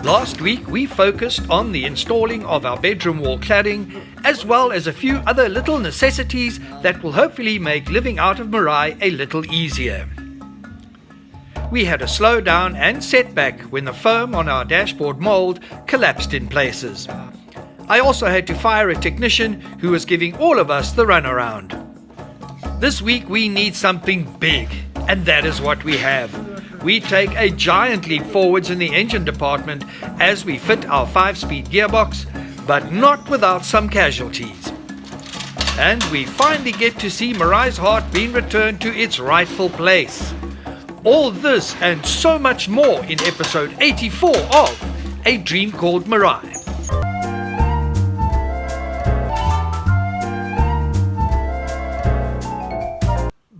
Last week we focused on the installing of our bedroom wall cladding, as well as a few other little necessities that will hopefully make living out of Meraai a little easier. We had a slowdown and setback when the foam on our dashboard mould collapsed in places. I also had to fire a technician who was giving all of us the runaround. This week we need something big, and that is what we have. We take a giant leap forwards in the engine department as we fit our 5-speed gearbox, but not without some casualties. And we finally get to see Meraai's heart being returned to its rightful place. All this and so much more in episode 84 of A Dream Called Meraai.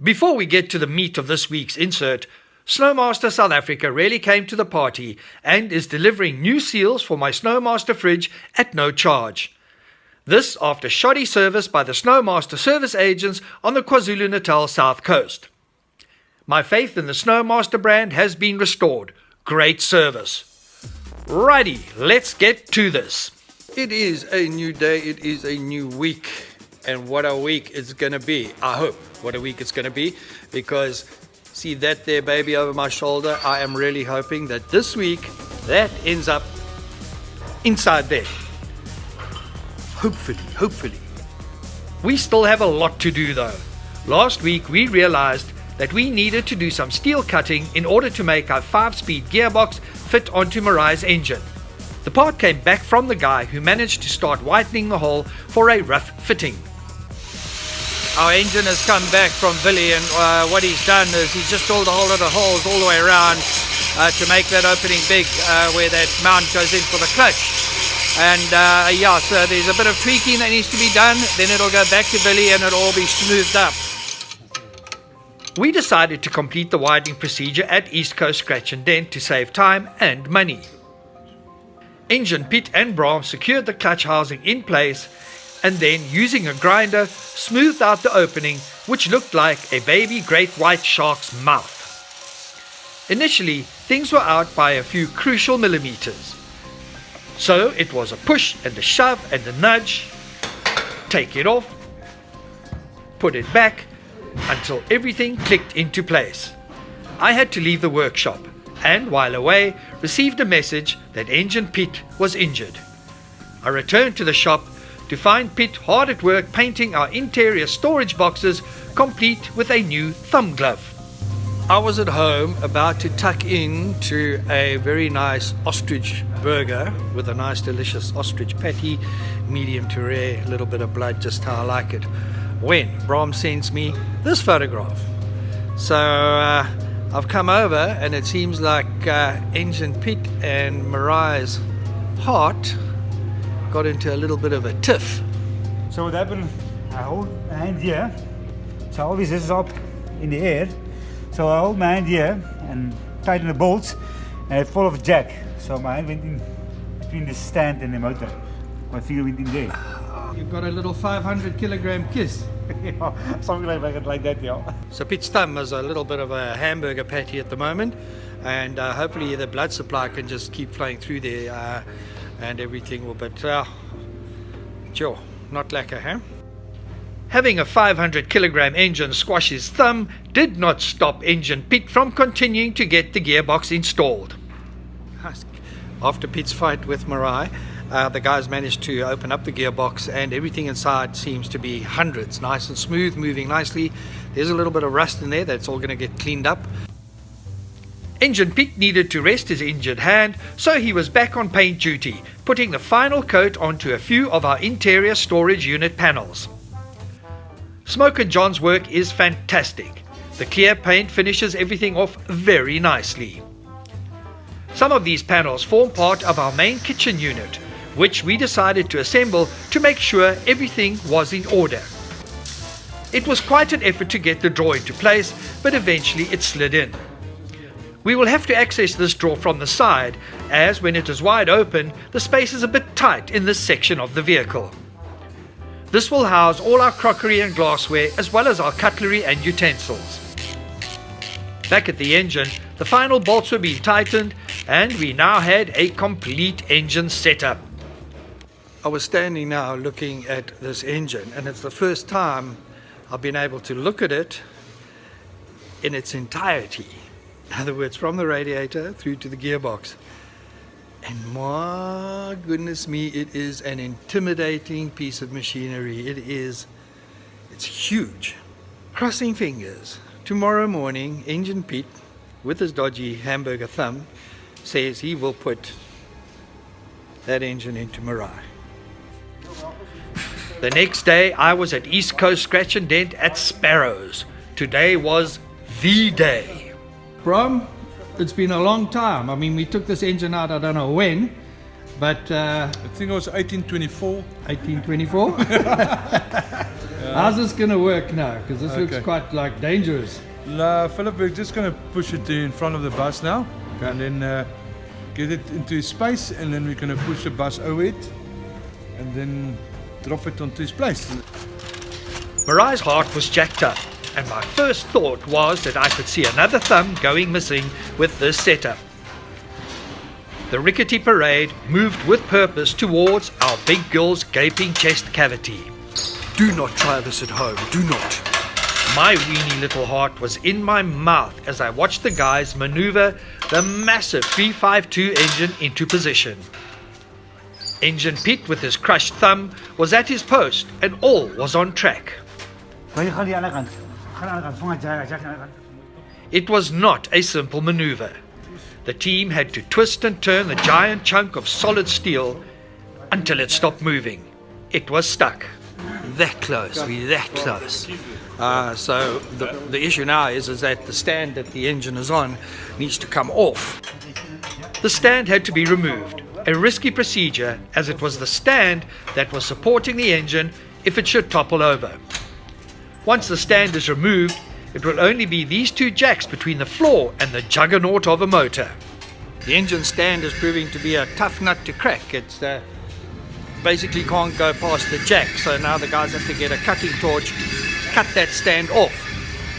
Before we get to the meat of this week's insert, Snowmaster South Africa really came to the party and is delivering new seals for my Snowmaster fridge at no charge. This after shoddy service by the Snowmaster service agents on the KwaZulu-Natal South Coast. My faith in the Snowmaster brand has been restored. Great service. Righty, let's get to this. It is a new day, it is a new week. And what a week it's going to be. I hope what a week it's going to be, because see that there baby over my shoulder? I am really hoping that this week that ends up inside there. Hopefully. We still have a lot to do though. Last week we realized that we needed to do some steel cutting in order to make our 5-speed gearbox fit onto Meraai's engine. The part came back from the guy who managed to start whitening the hole for a rough fitting. Our engine has come back from Billy, and what he's done is he's just drilled a whole lot of holes all the way around to make that opening big where that mount goes in for the clutch. And so there's a bit of tweaking that needs to be done, then it'll go back to Billy and it'll all be smoothed up. We decided to complete the widening procedure at East Coast Scratch and Dent to save time and money. Engine Piet and Bram secured the clutch housing in place, and then using a grinder smoothed out the opening, which looked like a baby great white shark's mouth. Initially things were out by a few crucial millimeters, so it was a push and a shove and a nudge, take it off, put it back until everything clicked into place. I had to leave the workshop, and while away received a message that Engine Piet was injured. I returned to the shop to find Piet hard at work painting our interior storage boxes, complete with a new thumb glove. I was at home about to tuck into a very nice ostrich burger with a nice delicious ostrich patty, medium to rare, a little bit of blood, just how I like it, when Bram sends me this photograph. So I've come over and it seems like Engine Piet and Meraai's heart got into a little bit of a tiff. So what happened, I hold my hand here, so always this is up in the air, so I hold my hand here and tighten the bolts and it fall off jack, so my hand went in between the stand and the motor, my finger went in there. You've got a little 500 kilogram kiss. Yeah, something like that, yeah. So Piet's thumb is a little bit of a hamburger patty at the moment, and hopefully the blood supply can just keep flowing through there and everything will, but sure, not lacquer, huh? Having a 500 kilogram engine squash his thumb did not stop Engine Piet from continuing to get the gearbox installed. After Piet's fight with Meraai, the guys managed to open up the gearbox and everything inside seems to be hundreds, nice and smooth, moving nicely. There's a little bit of rust in there that's all going to get cleaned up. Engine Piet needed to rest his injured hand, so he was back on paint duty, putting the final coat onto a few of our interior storage unit panels. Smoke and John's work is fantastic. The clear paint finishes everything off very nicely. Some of these panels form part of our main kitchen unit, which we decided to assemble to make sure everything was in order. It was quite an effort to get the drawer into place, but eventually it slid in. We will have to access this drawer from the side, as when it is wide open, the space is a bit tight in this section of the vehicle. This will house all our crockery and glassware, as well as our cutlery and utensils. Back at the engine, the final bolts were being tightened, and we now had a complete engine setup. I was standing now looking at this engine, and it's the first time I've been able to look at it in its entirety. In other words, from the radiator through to the gearbox. And my goodness me, it is an intimidating piece of machinery. It's huge. Crossing fingers. Tomorrow morning, Engine Piet, with his dodgy hamburger thumb, says he will put that engine into Meraai. The next day, I was at East Coast Scratch and Dent at Sparrows. Today was the day. Brom, it's been a long time. I mean, we took this engine out, I don't know when, but I think it was 1824. 1824? How's this going to work now? Because this looks quite like dangerous. Philip, we're just going to push it in front of the bus now, and then get it into space, and then we're going to push the bus over it, and then drop it onto its place. Meraai's heart was jacked up, and my first thought was that I could see another thumb going missing with this setup. The rickety parade moved with purpose towards our big girl's gaping chest cavity. Do not try this at home, do not. My weeny little heart was in my mouth as I watched the guys maneuver the massive 352 engine into position. Engine Piet, with his crushed thumb, was at his post and all was on track. It was not a simple maneuver. The team had to twist and turn the giant chunk of solid steel until it stopped moving. It was stuck. That close, we're that close. So the issue now is that the stand that the engine is on needs to come off. The stand had to be removed, a risky procedure as it was the stand that was supporting the engine if it should topple over. Once the stand is removed, it will only be these two jacks between the floor and the juggernaut of a motor. The engine stand is proving to be a tough nut to crack. It's basically can't go past the jack, so now the guys have to get a cutting torch, cut that stand off,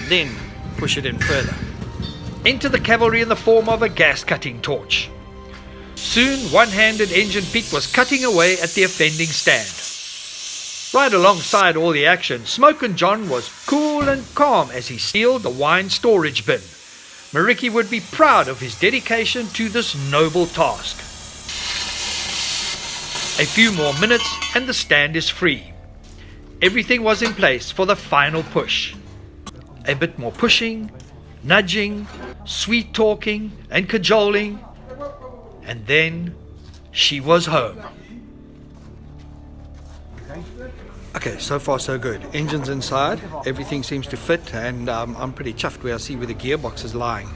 then push it in further. Enter the cavalry in the form of a gas cutting torch. Soon one-handed Engine Piet was cutting away at the offending stand. Right alongside all the action, Smokin' John was cool and calm as he sealed the wine storage bin. Mariki would be proud of his dedication to this noble task. A few more minutes and the stand is free. Everything was in place for the final push. A bit more pushing, nudging, sweet talking and cajoling, and then she was home. Okay, so far so good. Engine's inside, everything seems to fit, and I'm pretty chuffed where I see where the gearbox is lying.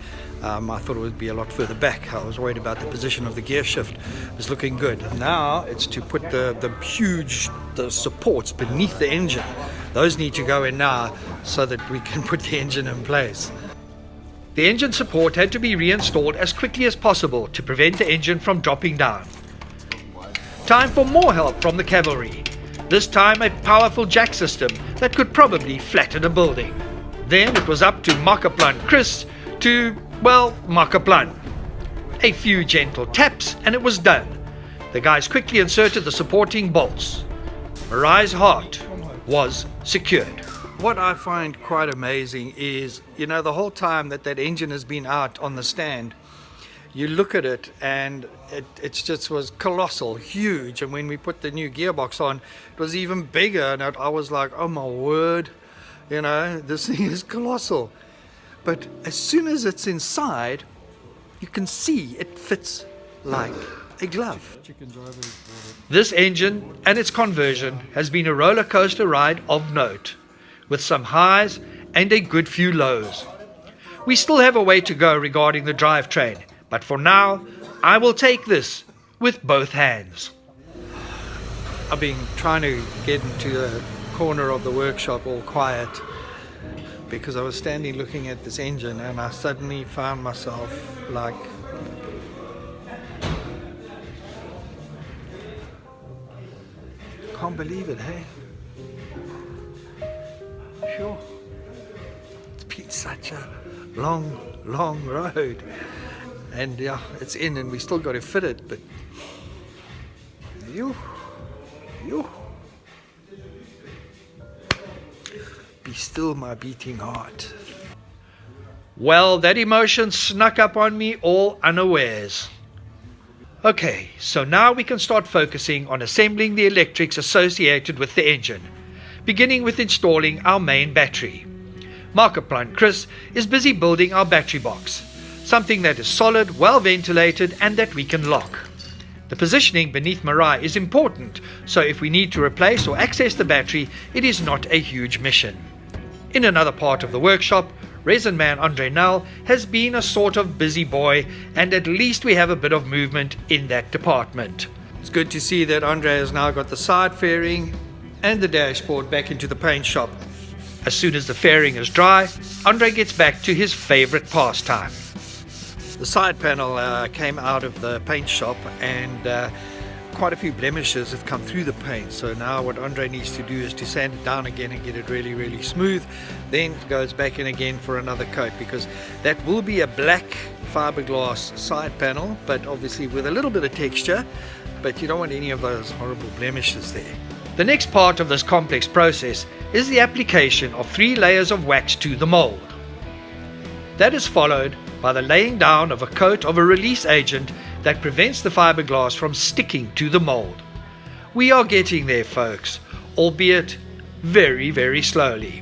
I thought it would be a lot further back. I was worried about the position of the gear shift. It's looking good. Now it's to put the huge supports beneath the engine. Those need to go in now so that we can put the engine in place. The engine support had to be reinstalled as quickly as possible to prevent the engine from dropping down. Time for more help from the cavalry. This time a powerful jack system that could probably flatten a building. Then it was up to Makaplan Chris to, well, Makaplan. A few gentle taps and it was done. The guys quickly inserted the supporting bolts. Meraai's heart was secured. What I find quite amazing is, you know, the whole time that engine has been out on the stand, you look at it and it just was colossal, huge. And when we put the new gearbox on, it was even bigger. And I was like, oh my word, you know, this thing is colossal. But as soon as it's inside, you can see it fits like a glove. This engine and its conversion has been a roller coaster ride of note, with some highs and a good few lows. We still have a way to go regarding the drivetrain, but for now, I will take this with both hands. I've been trying to get into the corner of the workshop all quiet because I was standing looking at this engine and I suddenly found myself like, can't believe it, hey? Sure. It's been such a long road. And yeah, it's in, and we still got to fit it, but you be still my beating heart. Well, that emotion snuck up on me all unawares. Okay, so now we can start focusing on assembling the electrics associated with the engine, beginning with installing our main battery. Markiplier Chris is busy building our battery box, something that is solid, well ventilated, and that we can lock. The positioning beneath Meraai is important, so if we need to replace or access the battery, it is not a huge mission. In another part of the workshop, resin man Andre Null has been a sort of busy boy, and at least we have a bit of movement in that department. It's good to see that Andre has now got the side fairing and the dashboard back into the paint shop. As soon as the fairing is dry, Andre gets back to his favorite pastime. The side panel came out of the paint shop, and quite a few blemishes have come through the paint. So now what Andre needs to do is to sand it down again and get it really, really smooth. Then it goes back in again for another coat, because that will be a black fiberglass side panel, but obviously with a little bit of texture, but you don't want any of those horrible blemishes there. The next part of this complex process is the application of 3 layers of wax to the mold. That is followed by the laying down of a coat of a release agent that prevents the fiberglass from sticking to the mold. We are getting there, folks, albeit very, very slowly.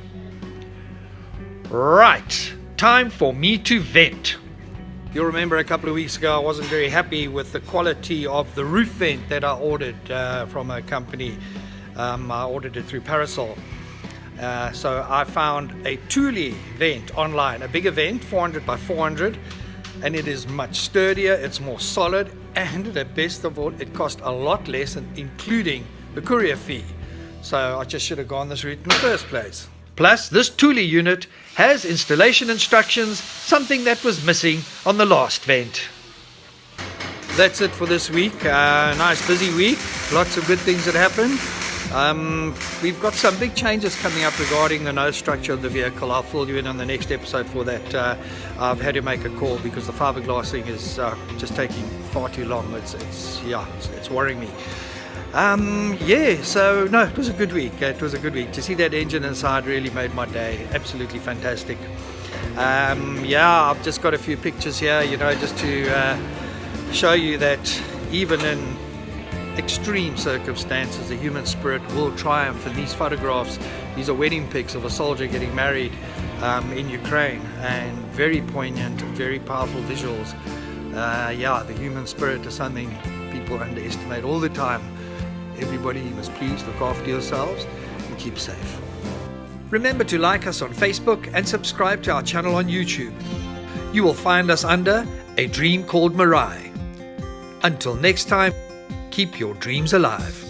Right, time for me to vent. You'll remember a couple of weeks ago I wasn't very happy with the quality of the roof vent that I ordered from a company. I ordered it through Parasol. So I found a Thule vent online, a bigger vent, 400 by 400, and it is much sturdier, it's more solid, and the best of all, it cost a lot less, including the courier fee. So I just should have gone this route in the first place. Plus, this Thule unit has installation instructions, something that was missing on the last vent. That's it for this week. Nice busy week, lots of good things that happened. We've got some big changes coming up regarding the nose structure of the vehicle. I'll fill you in on the next episode for that. I've had to make a call because the fiberglass thing is just taking far too long. It's worrying me. So no, it was a good week. It was a good week. To see that engine inside really made my day. Absolutely fantastic. I've just got a few pictures here, just to show you that even in extreme circumstances, the human spirit will triumph. And these photographs, these are wedding pics of a soldier getting married in Ukraine, and very poignant, very powerful visuals. The human spirit is something people underestimate all the time. Everybody must please look after yourselves and keep safe. Remember to like us on Facebook and subscribe to our channel on YouTube. You will find us under A Dream Called Meraai. Until next time, keep your dreams alive.